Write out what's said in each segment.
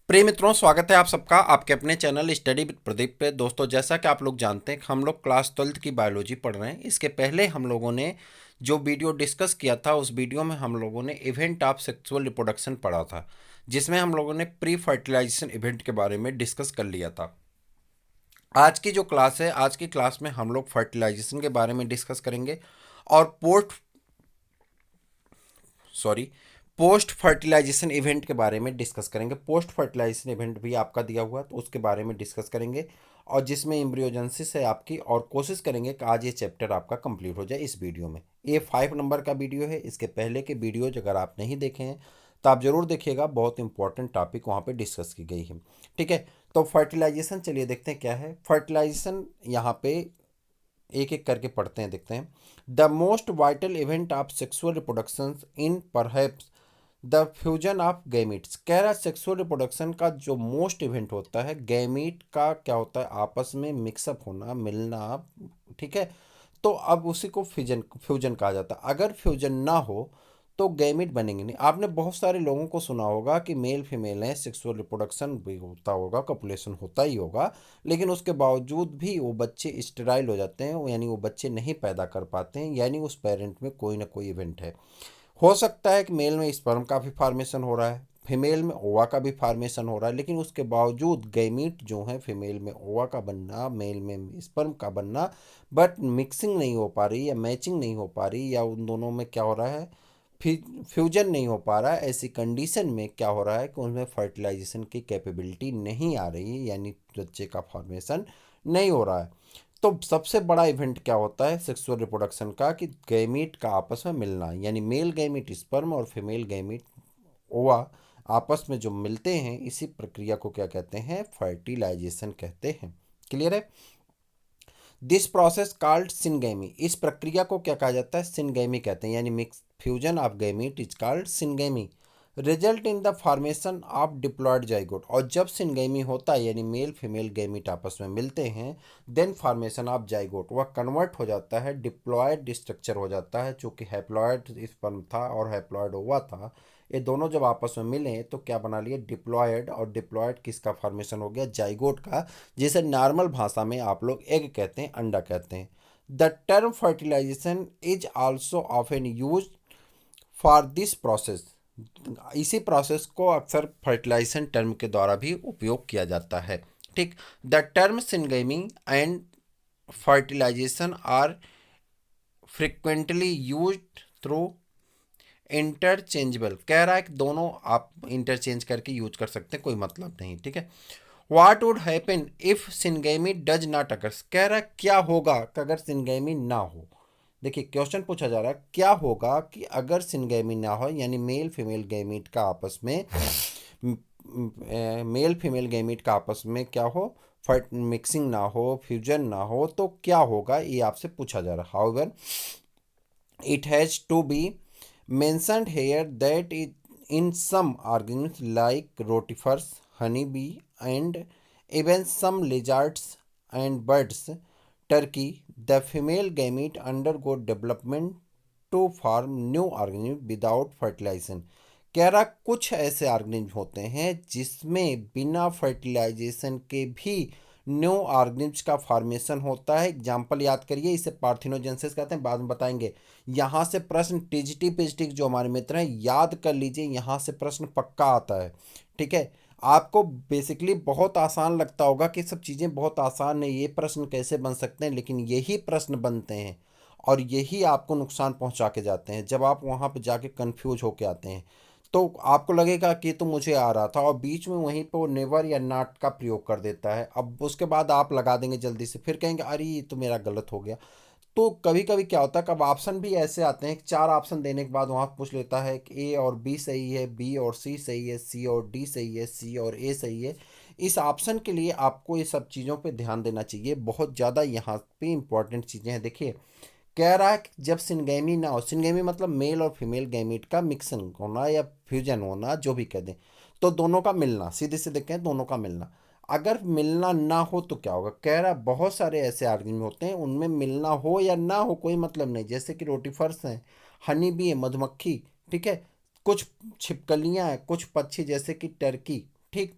प्रिय मित्रों, स्वागत है आप सबका आपके अपने चैनल स्टडी विद प्रदीप पे। दोस्तों, जैसा कि आप लोग जानते हैं, हम लोग क्लास 12th की बायोलॉजी पढ़ रहे हैं। इसके पहले हम लोगों ने जो वीडियो डिस्कस किया था, उस वीडियो में हम लोगों ने इवेंट ऑफ सेक्सुअल रिप्रोडक्शन पढ़ा था, जिसमें हम लोगों ने प्री फर्टिलाइजेशन इवेंट के बारे में डिस्कस कर लिया था। आज की जो क्लास है, आज की क्लास में हम लोग फर्टिलाइजेशन के बारे में डिस्कस करेंगे और सॉरी पोस्ट फर्टिलाइजेशन इवेंट के बारे में डिस्कस करेंगे। पोस्ट फर्टिलाइजेशन इवेंट भी आपका दिया हुआ है, तो उसके बारे में डिस्कस करेंगे, और जिसमें एम्ब्रियोजेनेसिस है आपकी, और कोशिश करेंगे कि आज ये चैप्टर आपका कंप्लीट हो जाए इस वीडियो में। ये 5 नंबर का वीडियो है। इसके पहले के वीडियोज अगर आप नहीं देखे हैं तो आप ज़रूर देखिएगा, बहुत इंपॉर्टेंट टॉपिक वहाँ पे डिस्कस की गई है। ठीक है, तो फर्टिलाइजेशन चलिए देखते हैं क्या है फर्टिलाइजेशन। यहाँ पे एक एक करके पढ़ते हैं, देखते हैं। The most vital event of sexual reproduction in perhaps the fusion of gametes. कह रहा है सेक्सुअल रिप्रोडक्शन का जो मोस्ट इवेंट होता है, गैमीट का क्या होता है, आपस में मिक्सअप होना, मिलना। ठीक है, तो अब उसी को फ्यूजन फ्यूजन कहा जाता है। अगर फ्यूजन ना हो तो गैमीट बनेंगे नहीं। आपने बहुत सारे लोगों को सुना होगा कि मेल फीमेल है, सेक्सुअल रिप्रोडक्शन भी होता होगा, कॉपुलेशन होता ही होगा, लेकिन उसके बावजूद भी वो बच्चे स्टेराइल हो जाते हैं, यानी वो बच्चे नहीं पैदा कर पाते हैं, यानी उस पेरेंट में कोई ना कोई इवेंट है। हो सकता है कि मेल में स्पर्म का भी फार्मेशन हो रहा है, फीमेल में ओवा का भी फार्मेशन हो रहा है, लेकिन उसके बावजूद गैमीट जो है, फीमेल में ओवा का बनना, मेल में स्पर्म का बनना, बट मिक्सिंग नहीं हो पा रही या मैचिंग नहीं हो पा रही, या उन दोनों में क्या हो रहा है, फ्यूजन नहीं हो पा रहा है। ऐसी कंडीशन में क्या हो रहा है कि उनमें फर्टिलाइजेशन की कैपेबिलिटी नहीं आ रही है, यानी बच्चे का फॉर्मेशन नहीं हो रहा है। तो सबसे बड़ा इवेंट क्या होता है सेक्सुअल रिप्रोडक्शन का, कि गैमीट का आपस में मिलना, यानी मेल गैमीट स्पर्म और फीमेल गैमीट ओवा आपस में जो मिलते हैं, इसी प्रक्रिया को क्या कहते हैं, फर्टिलाइजेशन कहते हैं। क्लियर है? This process called syngamy. इस प्रक्रिया को क्या कहा जाता है, सिनगैमी कहते हैं, यानी mix fusion of gamete is called syngamy. Result in the formation of diploid zygote. और जब सिनगैमी होता है, यानी मेल फीमेल गैमीट आपस में मिलते हैं, देन फॉर्मेशन ऑफ जाइगोट, वह कन्वर्ट हो जाता है, डिप्लॉयड स्ट्रक्चर हो जाता है। चूंकि हैप्लॉयड स्पर्म था और हैप्लॉयड ओवा था, ये दोनों जब आपस में मिले तो क्या बना लिए, डिप्लॉयड। और डिप्लॉयड किसका फॉर्मेशन हो गया, जाइगोट का, जिसे नॉर्मल भाषा में आप लोग एग कहते हैं, अंडा कहते हैं। The term fertilisation is also often use for this process. इसी प्रोसेस को अक्सर फर्टिलाइजेशन टर्म के द्वारा भी उपयोग किया जाता है। ठीक, the term syngamy and fertilisation are frequently use through interchangeable. कह रहा है कि दोनों आप इंटरचेंज करके यूज कर सकते हैं, कोई मतलब नहीं। ठीक है, what would happen if syngamy does not occurs. कह रहा है क्या होगा कि अगर सिनगेमी ना हो। देखिए, क्वेश्चन पूछा जा रहा है क्या होगा कि अगर सिनगेमी ना हो, यानी मेल फीमेल गैमीट का आपस में मेल फीमेल गैमीट का आपस में क्या हो, फर्ट मिक्सिंग ना हो, फ्यूजन ना हो, तो क्या होगा, ये आपसे पूछा जा रहा है। However it has to be mentioned here that in some organisms like rotifers, honeybee, and even some lizards and birds, turkey, the female gamete undergo development to form new organism without fertilization। कह रहा कुछ ऐसे organism होते हैं जिसमें बिना fertilisation के भी न्यू ऑर्गेनिज्म का फॉर्मेशन होता है। एग्जाम्पल याद करिए, इसे पार्थिनोजेनेसिस कहते हैं, बाद में बताएंगे। यहाँ से प्रश्न टिजटी पिजटिक जो हमारे मित्र हैं, याद कर लीजिए, यहाँ से प्रश्न पक्का आता है। ठीक है, आपको बेसिकली बहुत आसान लगता होगा कि सब चीज़ें बहुत आसान है, ये प्रश्न कैसे बन सकते हैं, लेकिन यही प्रश्न बनते हैं और यही आपको नुकसान पहुंचा के जाते हैं जब आप वहां पर जाके कंफ्यूज होके आते हैं। तो आपको लगेगा कि तो मुझे आ रहा था, और बीच में वहीं पर वो नेवर या नॉट का प्रयोग कर देता है। अब उसके बाद आप लगा देंगे जल्दी से, फिर कहेंगे अरे ये तो मेरा गलत हो गया। तो कभी कभी क्या होता है, कब ऑप्शन भी ऐसे आते हैं कि 4 ऑप्शन देने के बाद वहाँ पूछ लेता है कि ए और बी सही है, बी और सी सही है, सी और डी सही है, सी और ए सही है। इस ऑप्शन के लिए आपको ये सब चीज़ों पे ध्यान देना चाहिए, बहुत ज़्यादा यहाँ पे इंपॉर्टेंट चीज़ें हैं। देखिए, कह रहा है कि जब सिनगेमी ना हो, सिनगेमी मतलब मेल और फीमेल गैमीट का मिक्सिंग होना या फ्यूजन होना, जो भी कह दें, तो दोनों का मिलना, सीधे सीधे कहें दोनों का मिलना। अगर मिलना ना हो तो क्या होगा, कह रहा है बहुत सारे ऐसे ऑर्गेनिज्म होते हैं, उनमें मिलना हो या ना हो कोई मतलब नहीं, जैसे कि रोटीफर्स हैं, हनी बी है, मधुमक्खी, ठीक है, कुछ छिपकलियां हैं, कुछ पक्षी जैसे कि टर्की। ठीक,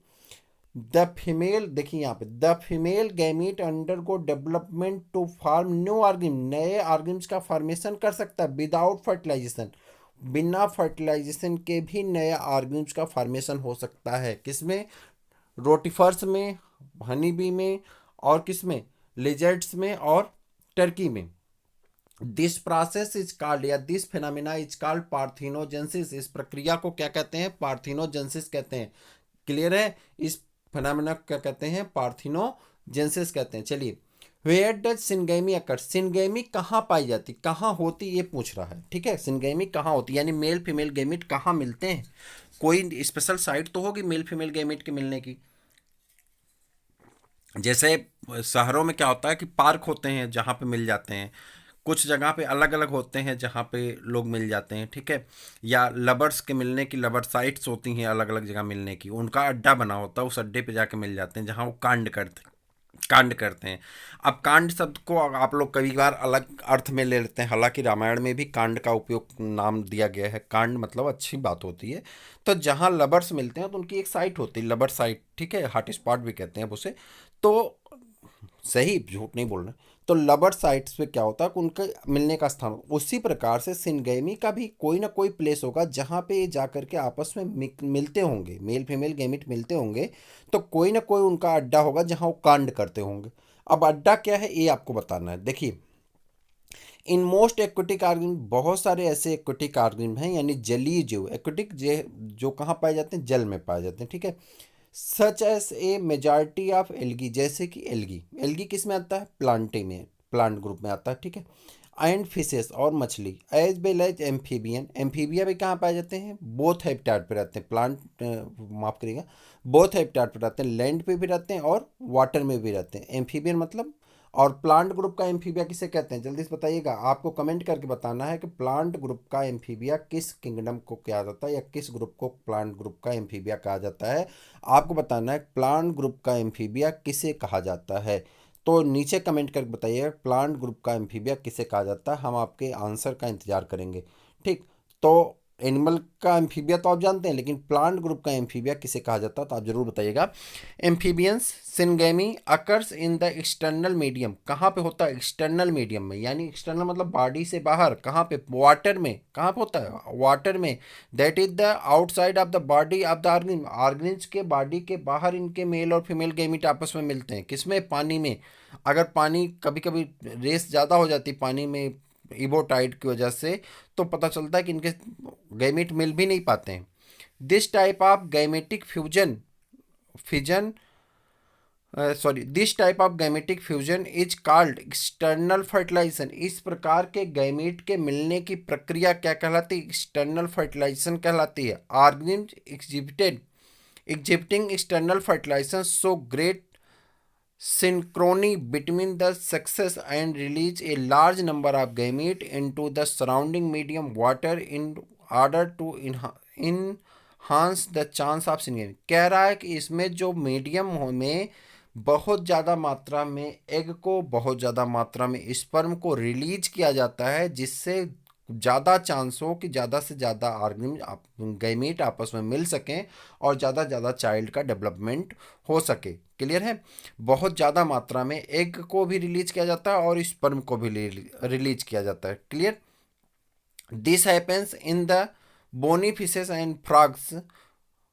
द फीमेल, देखिए यहाँ पे, the female gamete undergo development to form new organ, नए ऑर्गन्स का फॉर्मेशन कर सकता है विदाउट फर्टिलाइजेशन, बिना फर्टिलाइजेशन के भी नए ऑर्गन्स का फॉर्मेशन हो सकता है। किसमें? रोटिफर्स में, हनी बी में, और किसमें? लिजर्ड्स में और टर्की में। दिस प्रोसेस इज कॉल्ड, या दिस फिनोमिना इज कॉल्ड पार्थिनोजेंसिस। इस प्रक्रिया को क्या कहते हैं? पार्थिनोजेंसिस कहते हैं। क्लियर है? इस फिनोमिना को क्या कहते हैं? पार्थिनोजेंसिस कहते हैं। चलिए, where does syngamy occur, syngamy कहाँ पाई जाती, कहाँ होती, ये पूछ रहा है। ठीक है, सिनगेमी कहाँ होती, यानी मेल फीमेल गैमिट कहाँ मिलते हैं? कोई स्पेशल साइट तो होगी मेल फीमेल गैमिट के मिलने की। जैसे शहरों में क्या होता है कि पार्क होते हैं जहाँ पे मिल जाते हैं, कुछ जगह पे अलग अलग होते हैं जहाँ पे लोग मिल जाते हैं। ठीक है, या लवर्स के मिलने की लवर साइट्स होती हैं अलग अलग जगह मिलने की, उनका अड्डा बना होता है, उस अड्डे पे जाके मिल जाते हैं जहाँ वो कांड करते हैं। अब कांड शब्द को आप लोग कभी बार अलग अर्थ में ले लेते हैं, हालांकि रामायण में भी कांड का उपयोग नाम दिया गया है। कांड मतलब अच्छी बात होती है। तो जहाँ लवर्स मिलते हैं तो उनकी एक साइट होती है, लवर साइट। ठीक है, हॉट स्पॉट भी कहते हैं अब उसे। तो सही, झूठ नहीं बोल रहे। तो लवर साइट्स पे क्या होता है कि उनके मिलने का स्थान, उसी प्रकार से सिनगैमी का भी कोई ना कोई प्लेस होगा जहाँ पे ये जाकर के आपस में मिलते होंगे, मेल फीमेल गैमिट मिलते होंगे। तो कोई ना कोई उनका अड्डा होगा जहाँ वो कांड करते होंगे। अब अड्डा क्या है ये आपको बताना है। देखिए, इन मोस्ट एक्वेटिक ऑर्गेनिज्म, बहुत सारे ऐसे एक्वेटिक ऑर्गेनिज्म हैं, यानी जलीय जीव, एक्वेटिक जो कहाँ पाए जाते हैं? जल में पाए जाते हैं। ठीक है, such S A majority of algae, जैसे कि एल्गी, एल्गी किस में आता है? प्लांटे में, प्लांट ग्रुप में आता है। ठीक है, एंड फिशेस और मछली, as well as amphibian, amphibia भी कहाँ पाए जाते हैं? बोथ हैबिटाट पे रहते हैं। प्लांट, माफ करिएगा, बोथ हैबिटाट पे रहते हैं, लैंड पे भी रहते हैं और वाटर में भी रहते हैं। एम्फीबियन मतलब, और प्लांट ग्रुप का एम्फीबिया किसे कहते हैं? जल्दी से बताइएगा, आपको कमेंट करके बताना है कि प्लांट ग्रुप का एम्फीबिया किस किंगडम को कहा जाता है, या किस ग्रुप को प्लांट ग्रुप का एम्फीबिया कहा जाता है। आपको बताना है प्लांट ग्रुप का एम्फीबिया किसे कहा जाता है। तो नीचे कमेंट करके बताइएगा प्लांट ग्रुप का एम्फीबिया किसे कहा जाता है, हम आपके आंसर का इंतजार करेंगे। ठीक, तो एनिमल का एम्फीबिया तो आप जानते हैं, लेकिन प्लांट ग्रुप का एम्फीबिया किसे कहा जाता है तो आप जरूर बताइएगा। Amphibians syngamy occurs in the external medium, कहाँ पे होता है? एक्सटर्नल मीडियम में, यानी एक्सटर्नल मतलब बॉडी से बाहर। कहाँ पे? वाटर में। कहाँ पे होता है? वाटर में। That is the outside of the body of the organism, organism के बॉडी के बाहर इनके मेल और फीमेल गैमीट आपस में मिलते हैं। किसमें? पानी में। अगर पानी कभी कभी रेस ज़्यादा हो जाती पानी में इबोटाइड की वजह से, तो पता चलता है कि इनके गैमीट मिल भी नहीं पाते हैं। This type of gametic fusion fission sorry this type of gametic fusion is called external fertilisation, इस प्रकार के गैमीट के मिलने की प्रक्रिया क्या कहलाती है? एक्सटर्नल फर्टिलाइजेशन कहलाती है। Organism exhibiting external fertilisation so great synchrony between the sexes and release a large number of gamete into the surrounding medium water in order to enhance the chance of syngamy। कह रहा है कि इसमें जो medium में बहुत ज़्यादा मात्रा में एग को, बहुत ज़्यादा मात्रा में स्पर्म को रिलीज किया जाता है, जिससे ज़्यादा चांस हो कि ज़्यादा से ज़्यादा ऑर्गेनिज्म गैमीट आपस में मिल सकें और ज़्यादा ज़्यादा चाइल्ड का डेवलपमेंट हो सके। क्लियर है? बहुत ज़्यादा मात्रा में एग को भी रिलीज किया जाता है और स्पर्म को भी रिलीज किया जाता है। Clear? This happens in the bony fishes and frogs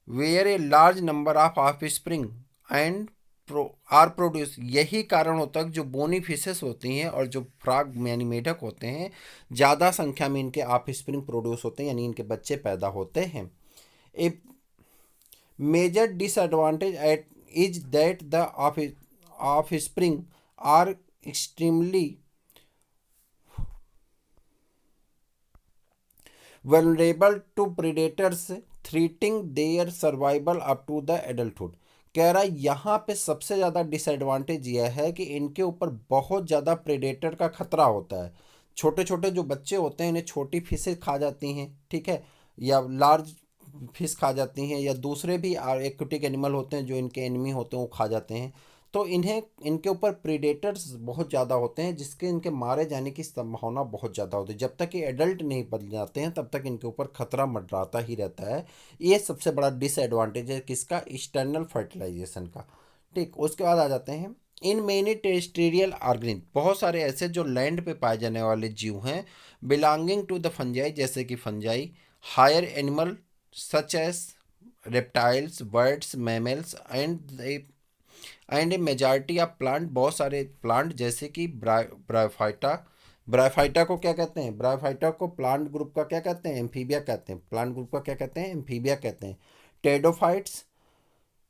where a large number of offspring and are produce. यही कारण होता है कि जो बोनी फिशेस होती हैं और जो फ्रॉग यानी मेढक होते हैं, ज़्यादा संख्या में इनके ऑफस्प्रिंग प्रोड्यूस होते हैं, यानी इनके बच्चे पैदा होते हैं। A major disadvantage at is that the offspring are extremely vulnerable to predators threatening their survival up to the adulthood। कह रहा है यहाँ पे सबसे ज़्यादा डिसएडवांटेज यह है कि इनके ऊपर बहुत ज़्यादा प्रेडेटर का खतरा होता है। छोटे छोटे जो बच्चे होते हैं इन्हें छोटी फिशें खा जाती हैं। ठीक है, या लार्ज फिश खा जाती हैं, या दूसरे भी एक्वेटिक एनिमल होते हैं जो इनके एनिमी होते हैं वो खा जाते हैं। तो इनके ऊपर प्रीडेटर्स बहुत ज़्यादा होते हैं, जिसके इनके मारे जाने की संभावना बहुत ज़्यादा होती है। जब तक ये एडल्ट नहीं बन जाते हैं तब तक इनके ऊपर खतरा मंडराता ही रहता है। ये सबसे बड़ा डिसएडवांटेज है किसका, एक्सटर्नल फर्टिलाइजेशन का। ठीक, उसके बाद आ जाते हैं इन मेनी टेरेस्ट्रियल ऑर्गेनिज्म, बहुत सारे ऐसे जो लैंड पे पाए जाने वाले जीव हैं, बिलोंगिंग टू द फंजाई, जैसे कि fungi, higher animal such as reptiles, birds, mammals and a majority of plant, बहुत सारे प्लांट जैसे कि ब्रायोफाइटा। ब्रायोफाइटा को क्या कहते हैं, ब्रायोफाइटा को प्लांट ग्रुप का क्या कहते हैं, एम्फीबिया कहते हैं। प्लांट ग्रुप का क्या कहते हैं, एम्फीबिया कहते हैं। टेडोफाइट्स,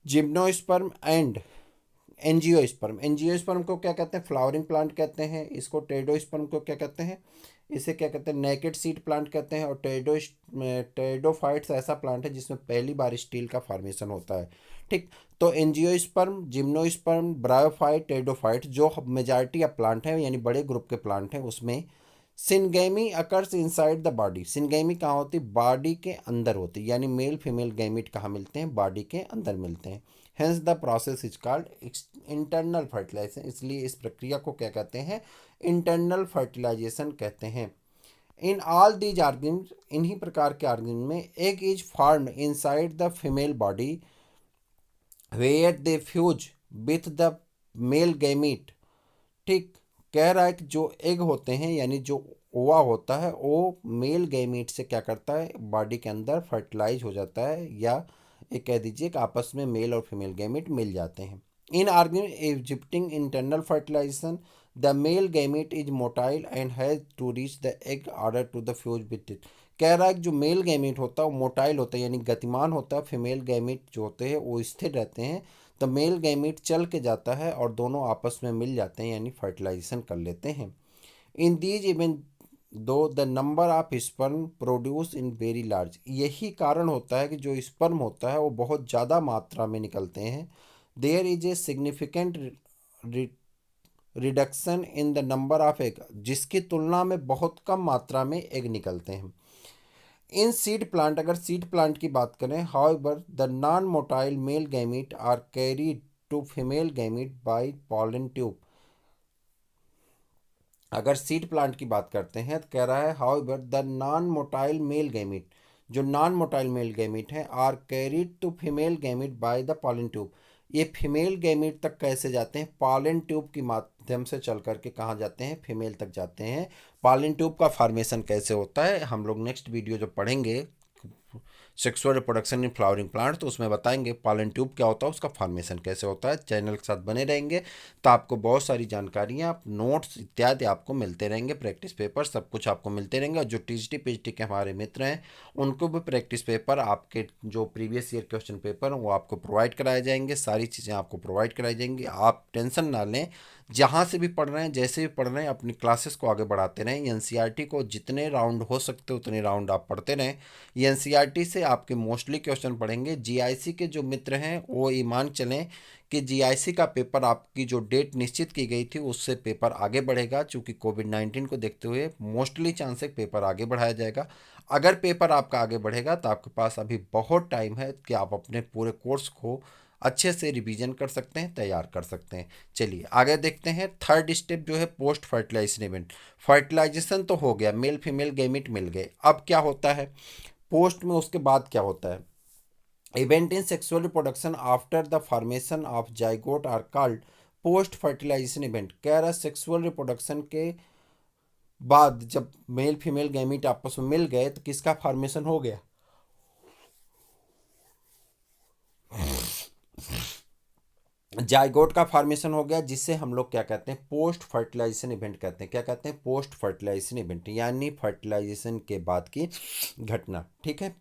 जिम्नोस्पर्म एंड एंजियोस्पर्म। एंजियोस्पर्म को क्या कहते हैं, फ्लावरिंग प्लांट कहते हैं। इसको टेडोस्पर्म को क्या कहते हैं, इसे क्या कहते हैं, नेकेड सीड प्लांट कहते हैं। और टेडोफाइट्स ऐसा प्लांट है जिसमें पहली बार स्टील का फॉर्मेशन होता है। ठीक, तो एंजियोस्पर्म, जिम्नोस्पर्म, ब्रायोफाइट, टेडोफाइट जो मेजॉरिटी ऑफ प्लांट हैं यानी बड़े ग्रुप के प्लांट हैं, उसमें syngamy occurs inside the body. Syngamy कहाँ होती, बॉडी के अंदर होती, यानी मेल फीमेल गैमिट कहाँ मिलते हैं, बॉडी के अंदर मिलते हैं। Hence the process is called internal fertilisation, इसलिए इस प्रक्रिया को क्या कहते हैं, इंटरनल फर्टिलाइजेशन कहते हैं। इन ऑल दीज आर्गन्स, इन्हीं प्रकार के आर्गन में egg is formed inside the female body where they fuse with the male gamete. ठीक, कह रहा है कि जो एग होते हैं यानी जो ओवा होता है वो मेल गैमीट से क्या करता है, बॉडी के अंदर फर्टिलाइज हो जाता है, या ये कह दीजिए कि आपस में मेल और फीमेल गैमीट मिल जाते हैं। In organ exhibiting internal fertilization the male gamete is motile and has to reach the egg order to the fuse with it. कह रहा है कि जो मेल गैमीट होता है वो मोटाइल होता है यानी गतिमान होता है, फीमेल गैमीट जो होते हैं वो स्थिर रहते हैं। तो मेल गैमीट चल के जाता है और दोनों आपस में मिल जाते हैं यानी फर्टिलाइजेशन कर लेते हैं। In these even though the number of sperm produce in very large, यही कारण होता है कि जो स्पर्म होता है वो बहुत ज़्यादा मात्रा में निकलते हैं। There is a significant reduction in the number of egg, जिसकी तुलना में बहुत कम मात्रा में एग निकलते हैं। इन सीड प्लांट, अगर सीड प्लांट की बात करें, however the non motile male gamete are carried to female gamete by pollen tube. अगर सीड प्लांट की बात करते हैं तो कह रहा है however the non motile male gamete, जो नॉन मोटाइल मेल गैमीट है, are carried to female gamete by the pollen tube. ये फीमेल गैमीट तक कैसे जाते हैं, पॉलन ट्यूब के माध्यम से चल करके कहाँ जाते हैं, फीमेल तक जाते हैं। पॉलन ट्यूब का फॉर्मेशन कैसे होता है हम लोग नेक्स्ट वीडियो जो पढ़ेंगे, sexual reproduction in flowering plant, तो उसमें बताएंगे पॉलन ट्यूब क्या होता है, उसका फॉर्मेशन कैसे होता है। चैनल के साथ बने रहेंगे तो आपको बहुत सारी जानकारियाँ, नोट्स इत्यादि आपको मिलते रहेंगे, प्रैक्टिस पेपर सब कुछ आपको मिलते रहेंगे। और जो टीजीटी पीजीटी के हमारे मित्र हैं उनको भी प्रैक्टिस पेपर, आपके जो प्रीवियस ईयर क्वेश्चन पेपर वो आपको प्रोवाइड कराए जाएंगे, सारी चीज़ें आपको प्रोवाइड कराई जाएंगी। आप टेंशन ना लें, जहाँ से भी पढ़ रहे हैं जैसे भी पढ़ रहे हैं अपनी क्लासेस को आगे बढ़ाते रहें। एनसीईआरटी को जितने राउंड हो सकते उतने राउंड आप पढ़ते रहें। ये एनसीईआरटी से आपके मोस्टली क्वेश्चन पढ़ेंगे। जीआईसी के जो मित्र हैं वो ईमान चलें कि जीआईसी का पेपर आपकी जो डेट निश्चित की गई थी उससे पेपर आगे बढ़ेगा, चूँकि कोविड-19 को देखते हुए मोस्टली चांस है पेपर आगे बढ़ाया जाएगा। अगर पेपर आपका आगे बढ़ेगा तो आपके पास अभी बहुत टाइम है कि आप अपने पूरे कोर्स को अच्छे से रिवीजन कर सकते हैं, तैयार कर सकते हैं। चलिए आगे देखते हैं। थर्ड स्टेप जो है पोस्ट फर्टिलाइजेशन इवेंट। फर्टिलाइजेशन तो हो गया, मेल फीमेल गैमीट मिल गए, अब क्या होता है पोस्ट में, उसके बाद क्या होता है। Event in sexual reproduction after the formation of zygote are called post fertilisation event. कह रहा है सेक्सुअल रिप्रोडक्शन के बाद जब मेल फीमेल गैमीट आपस में मिल गए तो किसका फॉर्मेशन हो गया, जाइगोट का फॉर्मेशन हो गया, जिससे हम लोग क्या कहते हैं, पोस्ट फर्टिलाइजेशन इवेंट कहते हैं। क्या कहते हैं, पोस्ट फर्टिलाइजेशन इवेंट, यानी फर्टिलाइजेशन के बाद की घटना। ठीक है,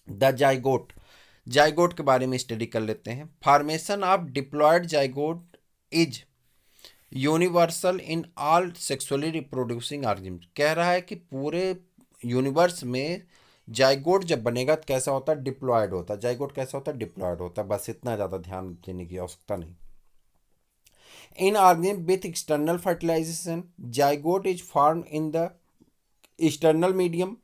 द जाइगोट, जाइगोट के बारे में स्टडी कर लेते हैं। Formation of diploid zygote is universal in all sexually reproducing organism. कह रहा है कि पूरे यूनिवर्स में जाइगोट जब बनेगा तो कैसा होता है, डिप्लॉयड होता है। जाइगोट कैसा होता है, डिप्लॉयड होता है, बस इतना ज़्यादा ध्यान देने की आवश्यकता नहीं। In organism with external fertilisation zygote is form in the external medium.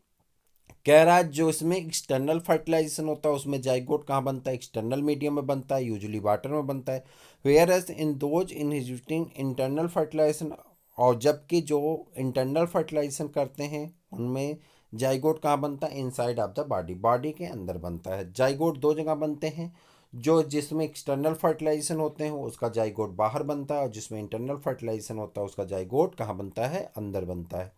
कह रहा है जो इसमें एक्सटर्नल फर्टिलाइजेशन होता है उसमें जाइगोट कहाँ बनता है, एक्सटर्नल मीडियम में बनता है, यूजुअली वाटर में बनता है। Whereas in those inhibiting internal fertilisation, और जबकि जो इंटरनल फर्टिलाइजेशन करते हैं उनमें जाइगोट कहाँ बनता है, inside of the body, body के अंदर बनता है। जाइगोट दो जगह बनते हैं, जो जिसमें एक्सटर्नल फर्टिलाइजेशन होते हैं उसका जाइगोट बाहर बनता है, और जिसमें इंटरनल फर्टिलाइजेशन होता है उसका जाइगोट कहाँ बनता है, अंदर बनता है।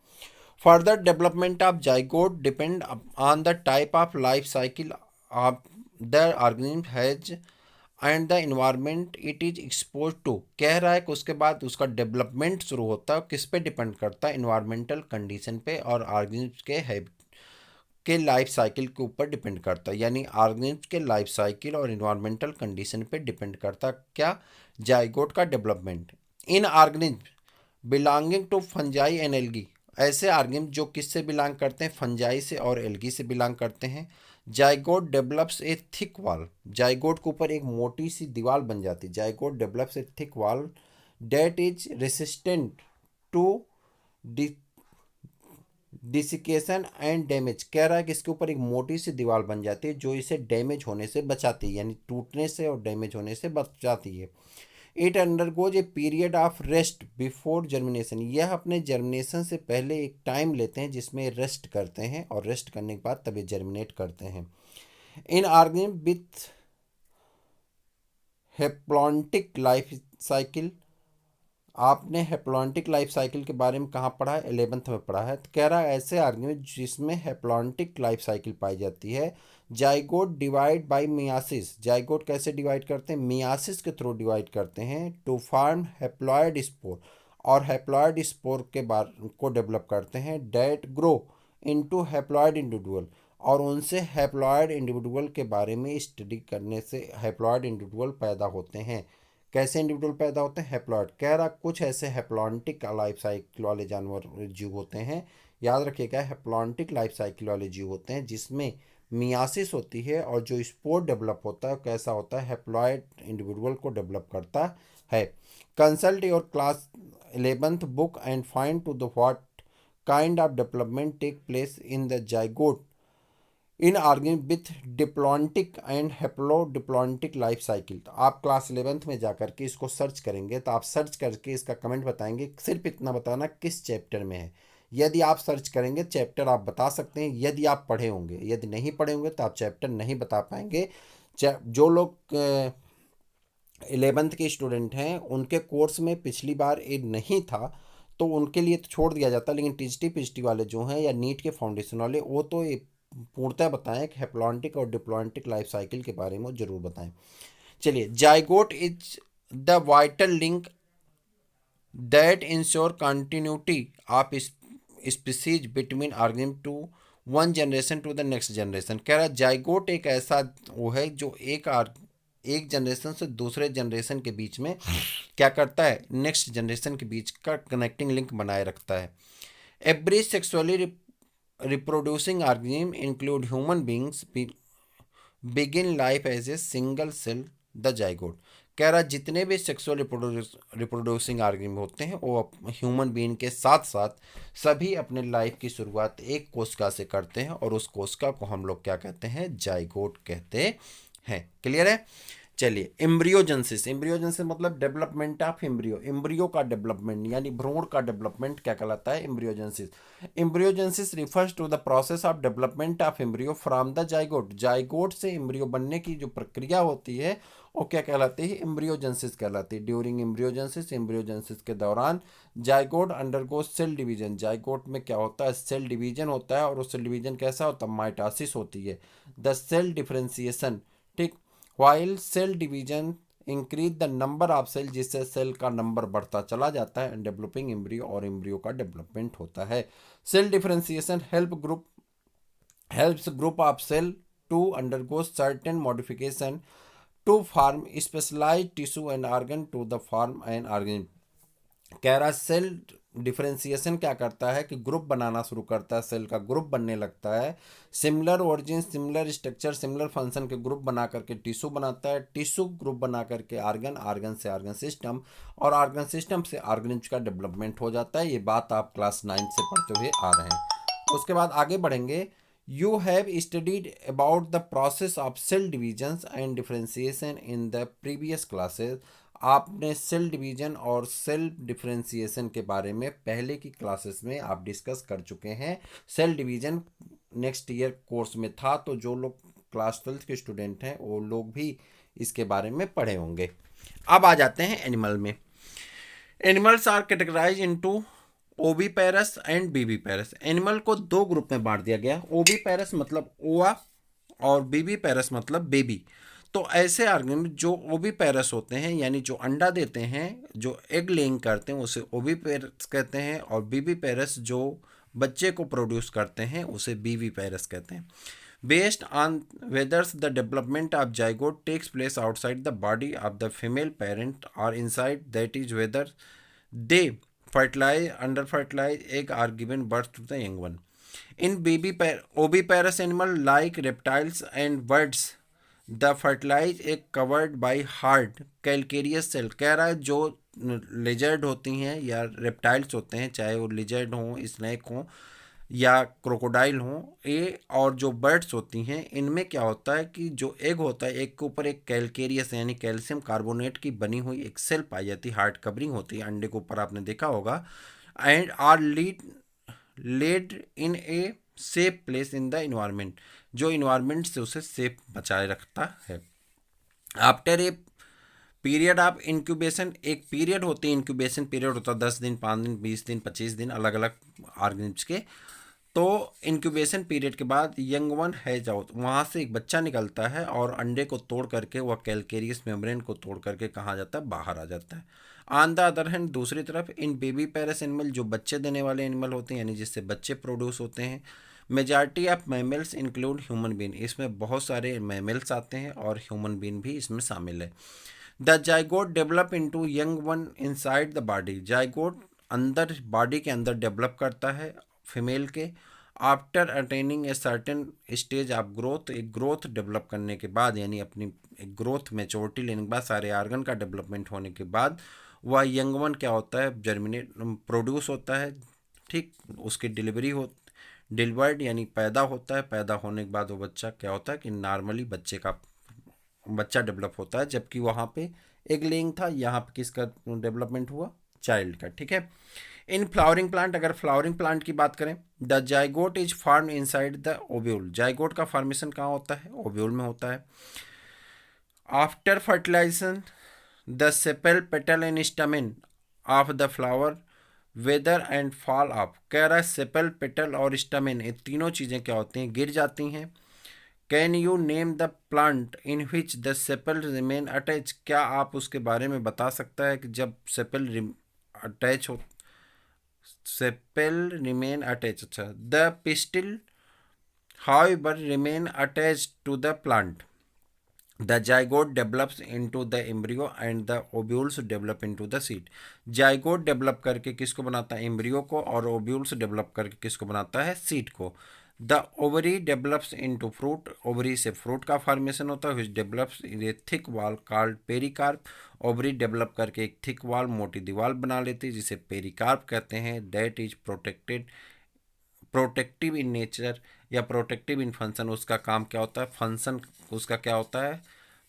Further development of zygote depend on the type of life cycle of the organism has and the environment it is exposed to। कह रहा है कि उसके बाद उसका डेवलपमेंट शुरू होता है, किस पे डिपेंड करता है, इन्वायरमेंटल कंडीशन पे और ऑर्गेनिज्म के लाइफ साइकिल के ऊपर डिपेंड करता है। यानी ऑर्गेनिज्म के लाइफ साइकिल और इन्वायरमेंटल कंडीशन पे डिपेंड करता है क्या, जाइगोट का development. In organism belonging to fungi and algae, ऐसे ऑर्गेनिज्म जो किससे बिलोंग करते हैं, फंजाई से और एल्गी से बिलोंग करते हैं। Zygote develops a thick wall, zygote के ऊपर एक मोटी सी दीवार बन जाती है। Zygote develops a thick wall that is resistant to desiccation and damage. कह रहा है कि इसके ऊपर एक मोटी सी दीवार बन जाती है जो इसे डैमेज होने से बचाती है, यानी टूटने से और डैमेज होने से बचाती है। It undergoes A period of rest before germination, यह अपने जर्मिनेशन से पहले एक टाइम लेते हैं जिसमें रेस्ट करते हैं, और रेस्ट करने के बाद तभी जर्मिनेट करते हैं। इन organism with haplontic life cycle, आपने हेप्लॉन्टिक लाइफ साइकिल के बारे में कहाँ पढ़ा है, 11th में पढ़ा है। तो कह रहा है ऐसे ऑर्गेनिज्म जिसमें हेप्लॉन्टिक लाइफ साइकिल पाई जाती है। Zygote divide by meiosis, zygote कैसे डिवाइड करते हैं, मियासिस के थ्रू डिवाइड करते हैं टू फॉर्म हेप्लॉयड स्पोर, और हेप्लॉयड स्पोर के बार को डेवलप करते हैं that grow into haploid individual, और उनसे हेप्लॉयड इंडिविजुअल के बारे में स्टडी करने से हेप्लॉयड इंडिविजुअल पैदा होते हैं। कैसे इंडिविजुअल पैदा होते हैं, हेप्लॉयड। कह रहा कुछ ऐसे हेप्लॉन्टिक लाइफ साइकिल वाले जानवर जीव होते हैं, याद रखिएगा, हेप्लॉन्टिक लाइफ साइकिल वाले जीव होते हैं जिसमें मियासिस होती है, और जो स्पोर डेवलप होता है कैसा होता है, हेप्लॉयड इंडिविजुअल को डेवलप करता है। Consult your class 11th book and find to the what kind of development take place in the zygote in organism with diplontic and haplodiplontic life cycle. तो आप क्लास 11th में जाकर के इसको search करेंगे, तो आप सर्च करके इसका कमेंट बताएंगे, सिर्फ इतना बताना किस चैप्टर में है। यदि आप सर्च करेंगे चैप्टर आप बता सकते हैं, यदि आप पढ़े होंगे, यदि नहीं पढ़े होंगे तो आप चैप्टर नहीं बता पाएंगे। जो लोग 11th के स्टूडेंट हैं उनके कोर्स में पिछली बार ये नहीं था तो उनके लिए तो छोड़ दिया जाता, लेकिन टीजीटी पीजीटी वाले जो हैं या नीट के फाउंडेशन वाले वो तो पूर्णतः बताएं कि हेप्लॉन्टिक और डिप्लॉन्टिक लाइफ साइकिल के बारे में जरूर बताएं। चलिए, zygote is the vital link that ensure continuity of species between organism to one generation to the next generation. कह रहा है जाइगोट एक ऐसा वो है जो एक जनरेशन से दूसरे जनरेशन के बीच में क्या करता है, नेक्स्ट जनरेशन के बीच का कनेक्टिंग लिंक बनाए रखता है। Every sexually reproducing organism include human beings begin life as a single cell the zygote। कह रहा जितने भी सेक्सुअल रिप्रोड्यूसिंग ऑर्गेनिज्म होते हैं वो ह्यूमन बीइंग के साथ साथ सभी अपने लाइफ की शुरुआत एक कोशिका से करते हैं, और उस कोशिका को हम लोग क्या कहते हैं, जाइगोट कहते हैं। क्लियर है। चलिए, एम्ब्रियोजेंसिस, एम्ब्रियोजेंसिस मतलब डेवलपमेंट ऑफ एम्ब्रियो, एम्ब्रियो का डेवलपमेंट यानी भ्रूण का डेवलपमेंट क्या कहलाता है, embryogenesis. Embryogenesis refers to the process of development of embryo from the zygote, zygote से एम्ब्रियो बनने की जो प्रक्रिया होती है वो क्या कहलाती है, एम्ब्रियोजेंसिस कहलाती है। ड्यूरिंग एम्ब्रियोजेंसिस, एम्ब्रियोजेंसिस के दौरान zygote undergo cell division, zygote में क्या होता है, सेल डिवीजन होता है, और वो सेल डिवीजन कैसा होता है, माइटोसिस होती है, द सेल डिफरेंशिएशन। ठीक, while cell division increase the number of cell, जिससे सेल का नंबर बढ़ता चला जाता है, एंड डेवलपिंग एम्ब्रियो, और एम्ब्रियो का डेवलपमेंट होता है। Cell differentiation helps group of cell to undergo certain modification to form specialised tissue and organ to the form and organism. कह रहा सेल डिफरेंशिएशन क्या करता है कि ग्रुप बनाना शुरू करता है, सेल का ग्रुप बनने लगता है, similar origin, similar structure, similar function के ग्रुप बना करके टिश्यू बनाता है, टिश्यू ग्रुप बना करके ऑर्गन, ऑर्गन से ऑर्गन सिस्टम, और ऑर्गन सिस्टम से ऑर्गेनिज्म का डेवलपमेंट हो जाता है। ये बात आप क्लास 9 से पढ़ते हुए आ रहे हैं। उसके बाद आगे बढ़ेंगे, You have studied about the process of cell divisions and differentiation in the previous classes. आपने सेल डिवीजन और सेल डिफरेंशिएशन के बारे में पहले की क्लासेस में आप डिस्कस कर चुके हैं। Cell division next year course में था, तो जो लोग क्लास 12 के स्टूडेंट हैं वो लोग भी इसके बारे में पढ़े होंगे। अब आ जाते हैं एनिमल में। Animals are categorize into oviparous and viviparous. Animal को दो ग्रुप में बांट दिया गया। ओवीपेरस मतलब ओवा और बीवीपेरस मतलब बेबी। तो ऐसे ऑर्गेनिज्म जो ओवीपेरस होते हैं यानी जो अंडा देते हैं, जो एग लेइंग करते हैं, उसे ओवीपेरस कहते हैं, और बीवीपेरस जो बच्चे को प्रोड्यूस करते हैं उसे बीवीपेरस कहते हैं। Based on whether the development of zygote takes place outside the body of the female parent or inside, that is whether they fertilize, under fertilize egg or given birth to the young one. In oviparous animal like reptiles and birds, the fertilized egg covered by hard calcareous cell। कह रहा है जो lizard होती हैं या reptiles होते हैं, चाहे वो लिजर्ड हों, स्नेक हों या क्रोकोडाइल हों, ये और जो बर्ड्स होती हैं, इनमें क्या होता है कि जो एग होता है, एग के ऊपर एक कैलकेरियस यानी कैल्शियम कार्बोनेट की बनी हुई एक सेल पाई जाती है, हार्ड कवरिंग होती है अंडे के ऊपर, आपने देखा होगा। And are laid in a safe place in the environment, जो इन्वायरमेंट से उसे सेफ बचाए रखता है। After a period of incubation, एक पीरियड होती है, इंक्यूबेशन पीरियड होता है 10 दिन, 5 दिन, 20 दिन, 25 दिन, अलग अलग ऑर्गेनिम्स के। तो इंक्यूबेशन पीरियड के बाद यंग वन हैज आउट, वहाँ से एक बच्चा निकलता है और अंडे को तोड़ करके, वह कैलकेरियस मेम्ब्रेन को तोड़ करके कहाँ जाता है, बाहर आ जाता है। ऑन द अदर हैंड, दूसरी तरफ इन बेबी पैरस एनिमल, जो बच्चे देने वाले एनिमल होते हैं यानी जिससे बच्चे प्रोड्यूस होते हैं, majority of mammals include human being, इसमें बहुत सारे मैमल्स आते हैं और ह्यूमन बीन भी इसमें शामिल है। The zygote develop into young one inside the body, zygote अंदर बॉडी के अंदर डेवलप करता है फीमेल के। After attaining a certain stage of growth, एक ग्रोथ डेवलप करने के बाद यानी अपनी एक ग्रोथ मेच्योरिटी लेने के बाद, सारे आर्गन का डेवलपमेंट होने के बाद, वह यंग वन क्या होता है, जर्मिनेट प्रोड्यूस होता है। ठीक, उसकी डिलीवरी हो, डिलीवर्ड यानी पैदा होता है। पैदा होने के बाद वो बच्चा क्या होता है कि नॉर्मली बच्चा डेवलप होता है, जबकि वहाँ पे एग लेइंग था, यहाँ पे किसका डेवलपमेंट हुआ, चाइल्ड का। ठीक है। इन फ्लावरिंग प्लांट, अगर फ्लावरिंग प्लांट की बात करें, the zygote is form inside the ovule, zygote का फॉर्मेशन कहाँ होता है, ओव्यूल में होता है। After fertilization the sepal petal and stamen of the flower wither and fall off, कह रहा है सेपल पेटल और स्टमेन, ये तीनों चीज़ें क्या होती हैं, गिर जाती हैं। Can you name the plant in which the sepal remain attach, क्या आप उसके बारे में बता सकता है कि जब सेपल अटैच हो, सेपल रिमेन अटैच, अच्छा, the pistil however remain attached to the plant, the zygote develops into the embryo and the ovules develop into the seed। Zygote develop करके किसको बनाता है, एम्ब्रियो को, और ओव्यूल्स डेवलप करके किसको बनाता है, सीड को। The ovary develops into fruit, ovary से फ्रूट का फॉर्मेशन होता है, which develops in A thick wall called pericarp, ovary develop करके एक थिक वॉल, मोटी दीवार बना लेती है जिसे पेरिकार्प कहते हैं। That is protective in nature या प्रोटेक्टिव इन फंक्शन, उसका काम क्या होता है, फंक्शन उसका क्या होता है,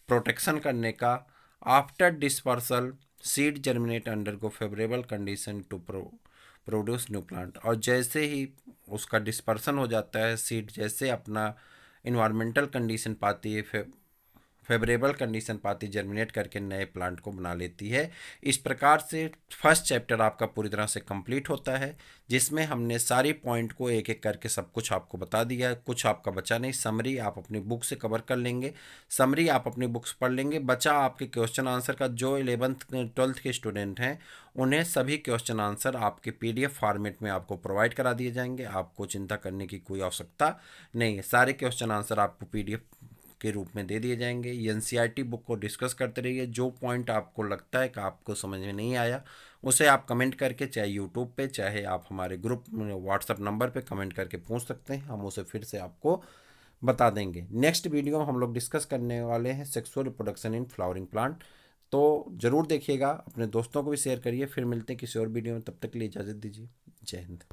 प्रोटेक्शन करने का। After dispersal seed germinate under को favourable condition to produce new plant, और जैसे ही उसका डिस्पर्सन हो जाता है, सीड जैसे अपना इन्वायरमेंटल कंडीशन पाती है, फेवरेबल कंडीशन पाती, जर्मिनेट करके नए प्लांट को बना लेती है। इस प्रकार से फर्स्ट चैप्टर आपका पूरी तरह से कंप्लीट होता है, जिसमें हमने सारी पॉइंट को एक एक करके सब कुछ आपको बता दिया है। कुछ आपका बचा नहीं, समरी आप अपनी बुक से कवर कर लेंगे, समरी आप अपनी बुक्स पढ़ लेंगे। बचा आपके क्वेश्चन आंसर का, जो 11th 12th के स्टूडेंट हैं उन्हें सभी क्वेश्चन आंसर आपके PDF फॉर्मेट में आपको प्रोवाइड करा दिए जाएंगे। आपको चिंता करने की कोई आवश्यकता नहीं है, सारे क्वेश्चन आंसर आपको PDF के रूप में दे दिए जाएंगे। NCERT बुक को डिस्कस करते रहिए। जो पॉइंट आपको लगता है कि आपको समझ में नहीं आया, उसे आप कमेंट करके, चाहे यूट्यूब पे, चाहे आप हमारे ग्रुप व्हाट्सएप नंबर पे कमेंट करके पूछ सकते हैं, हम उसे फिर से आपको बता देंगे। नेक्स्ट वीडियो में हम लोग डिस्कस करने वाले हैं sexual reproduction in flowering plant, तो ज़रूर देखिएगा, अपने दोस्तों को भी शेयर करिए। फिर मिलते हैं किसी और वीडियो में, तब तक के लिए इजाज़त दीजिए। जय हिंद।